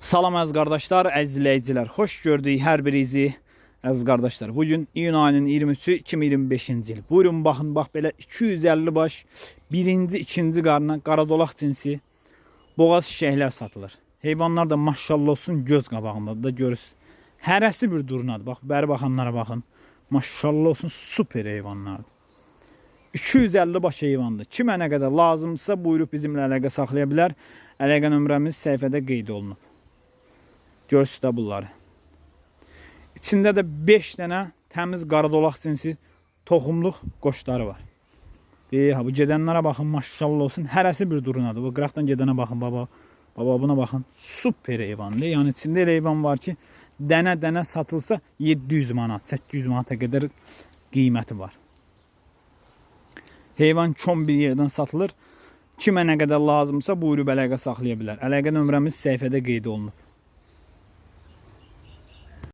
Salam əziz qardaşlar, əziz izləyicilər. Xoş gördük hər birinizi əziz qardaşlar. Bugün iyun ayının 23-ü 2025-ci il. Buyurun baxın, bax belə 250 baş birinci, ikinci qarına qaradolaq cinsi boğaz şişəklər satılır. Heyvanlar da maşallah olsun göz qabağındadır da görürsünüz. Hərəsi bir durnadır. Bax, bəri baxanlara baxın. Maşallah olsun super heyvanlardır. 250 baş heyvandır. Kimə nə qədər lazımsa buyurub bizimlə əlaqə saxlaya bilər. Əlaqə nömrəmiz səhifədə qeyd olunub. Görürsünüz də bunları. İçində də 5 dənə təmiz qaradolaq cinsi toxumluq qoçları var. Bu gedənlərə baxın, maşallah olsun. Hərəsi bir durunadır. Bu qıraqdan gedənə baxın, baba. Baba buna baxın. Super heyvandır. Yəni içində elə heyvan var ki, dənə satılsa 700 manat, 800 manata qədər qiyməti var. Heyvan kom bir yerdən satılır. Kimə nə qədər lazımsa buyurub əlaqə saxlaya bilər. Əlaqə nömrəmiz səhifədə qeyd olunub.